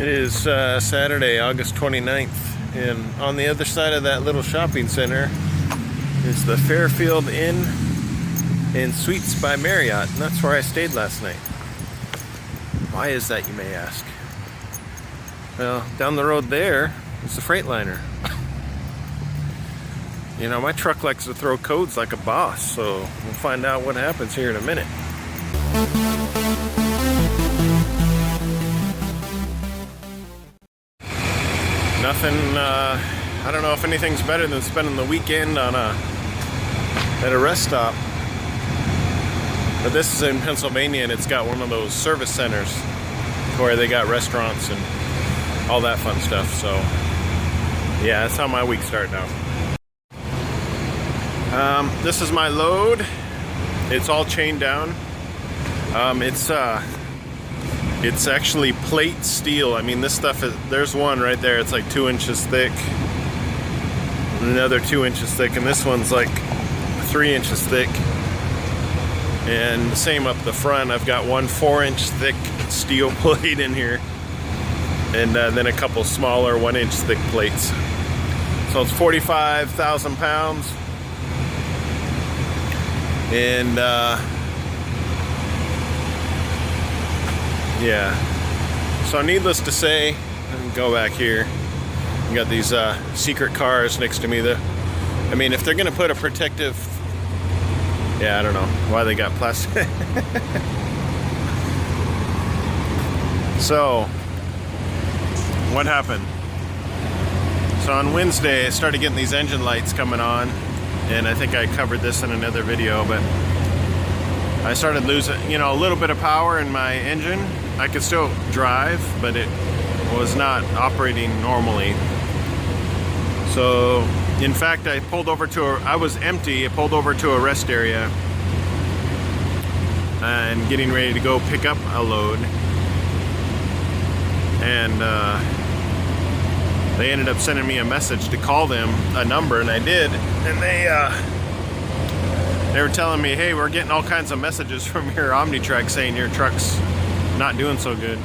It is Saturday, August 29th, and on the other side of that little shopping center is the Fairfield Inn and Suites by Marriott, and that's where I stayed last night. Why is that, you may ask? Well, down the road there is the Freightliner. You know, my truck likes to throw codes like a boss, so we'll find out what happens here in a minute. Nothing, I don't know if anything's better than spending the weekend on at a rest stop. But this is in Pennsylvania, and it's got one of those service centers where they got restaurants and all that fun stuff. So yeah, that's how my week started out. This is my load. It's all chained down. It's actually plate steel. I mean, this stuff is, there's one right there, it's like 2 inches thick, another 2 inches thick, and this one's like 3 inches thick. And the same up the front, I've got one 4-inch thick steel plate in here, and then a couple smaller 1-inch thick plates. So it's 45,000 pounds. And yeah, so needless to say, go back here. You got these secret cars next to me. I mean, if they're gonna put a protective, yeah, I don't know why they got plastic. So, what happened? So on Wednesday, I started getting these engine lights coming on, and I think I covered this in another video, but I started losing, you know, a little bit of power in my engine. I could still drive, but it was not operating normally. So, in fact, I pulled over to I was empty. I pulled over to a rest area and getting ready to go pick up a load. And they ended up sending me a message to call them, a number, and I did. And they were telling me, hey, we're getting all kinds of messages from your Omnitrack saying your truck's not doing so good.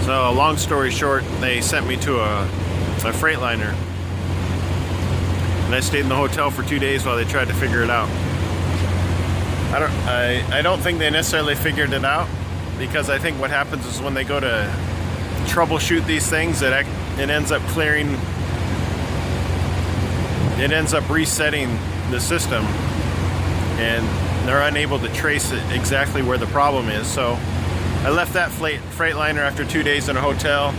So long story short, they sent me to a Freightliner, and I stayed in the hotel for 2 days while they tried to figure it out. I don't think they necessarily figured it out, because I think what happens is when they go to troubleshoot these things, it ends up clearing, it ends up resetting the system, and they're unable to trace it exactly where the problem is. So I left that Freightliner after 2 days in a hotel,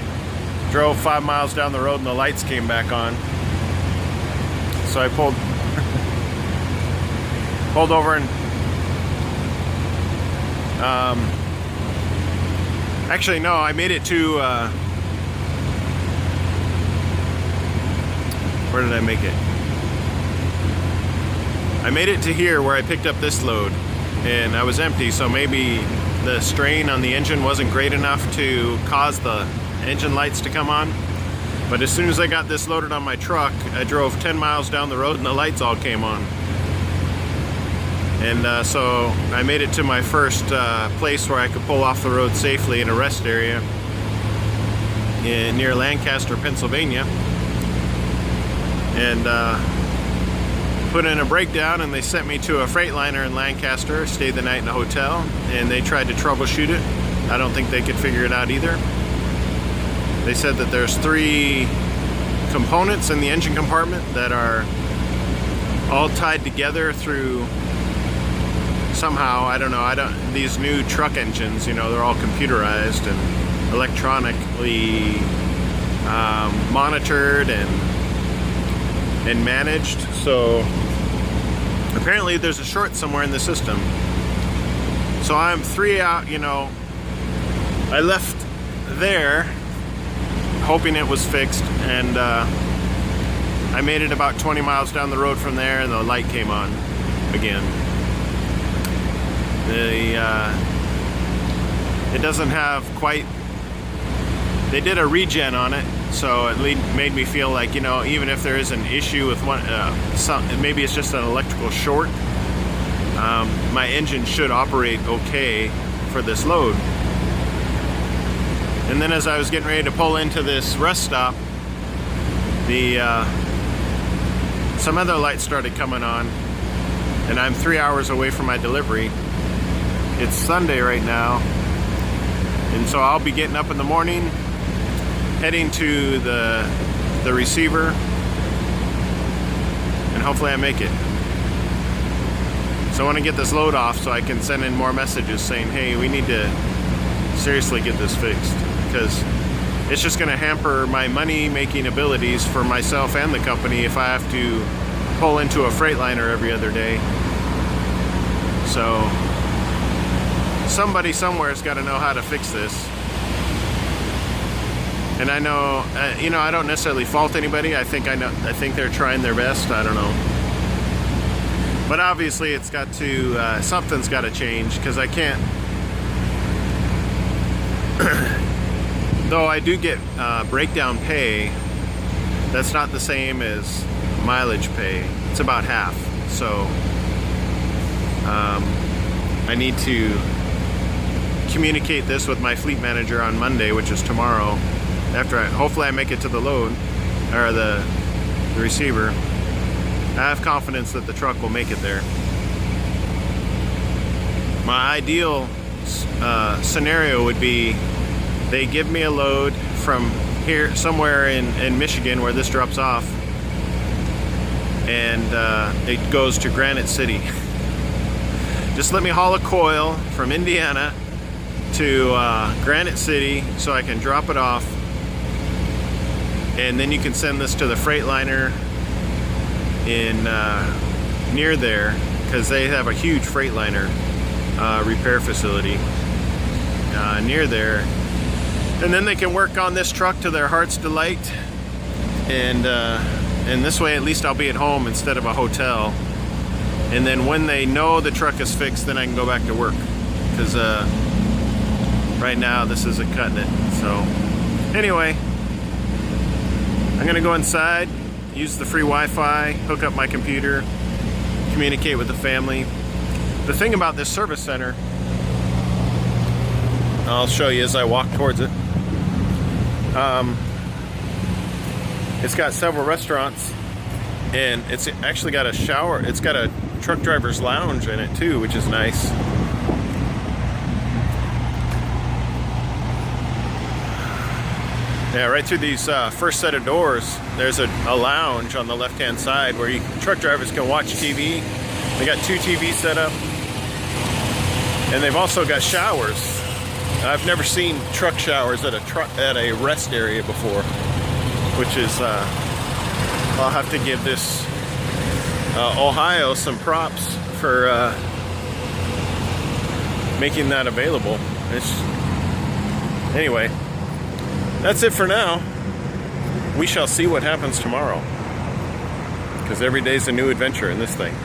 drove 5 miles down the road, and the lights came back on. So I pulled over and actually no, I made it to where did I make it? I made it to here where I picked up this load, and I was empty, so maybe the strain on the engine wasn't great enough to cause the engine lights to come on. But as soon as I got this loaded on my truck, I drove 10 miles down the road and the lights all came on. And so I made it to my first place where I could pull off the road safely in a rest area near Lancaster, Pennsylvania. And put in a breakdown, and they sent me to a Freightliner in Lancaster, stayed the night in a hotel, and they tried to troubleshoot it. I don't think they could figure it out either. They said that there's 3 components in the engine compartment that are all tied together through somehow, I don't know, these new truck engines, you know, they're all computerized and electronically monitored and managed. So apparently there's a short somewhere in the system. So I'm 3 out, you know, I left there hoping it was fixed, and I made it about 20 miles down the road from there, and the light came on again. It doesn't have quite, they did a regen on it, so it made me feel like, you know, even if there is an issue with one, maybe it's just an electrical short, my engine should operate okay for this load. And then as I was getting ready to pull into this rest stop, some other lights started coming on, and I'm 3 hours away from my delivery. It's Sunday right now, and so I'll be getting up in the morning, heading to the receiver, and hopefully I make it. So I want to get this load off so I can send in more messages saying, hey, we need to seriously get this fixed, because it's just going to hamper my money making abilities for myself and the company if I have to pull into a Freightliner every other day. So somebody somewhere has got to know how to fix this. And I know, you know, I don't necessarily fault anybody. I think they're trying their best. I don't know. But obviously it's got to, something's got to change, because I can't, though I do get breakdown pay, that's not the same as mileage pay. It's about half. So I need to communicate this with my fleet manager on Monday, which is tomorrow, after hopefully I make it to the load, or the receiver. I have confidence that the truck will make it there. My ideal scenario would be they give me a load from here, somewhere in Michigan where this drops off, and it goes to Granite City. Just let me haul a coil from Indiana to Granite City so I can drop it off, and then you can send this to the Freightliner in near there, because they have a huge Freightliner repair facility near there, and then they can work on this truck to their heart's delight, and this way at least I'll be at home instead of a hotel. And then when they know the truck is fixed, then I can go back to work, because right now this isn't cutting it. So anyway, I'm gonna go inside, use the free Wi-Fi, hook up my computer, communicate with the family. The thing about this service center, I'll show you as I walk towards it. It's got several restaurants, and it's actually got a shower. It's got a truck driver's lounge in it too, which is nice. Yeah, right through these first set of doors, there's a lounge on the left-hand side where truck drivers can watch TV. They got 2 TVs set up, and they've also got showers. I've never seen truck showers at a rest area before, which is I'll have to give this Ohio some props for making that available. Anyway, that's it for now. We shall see what happens tomorrow, because every day's a new adventure in this thing.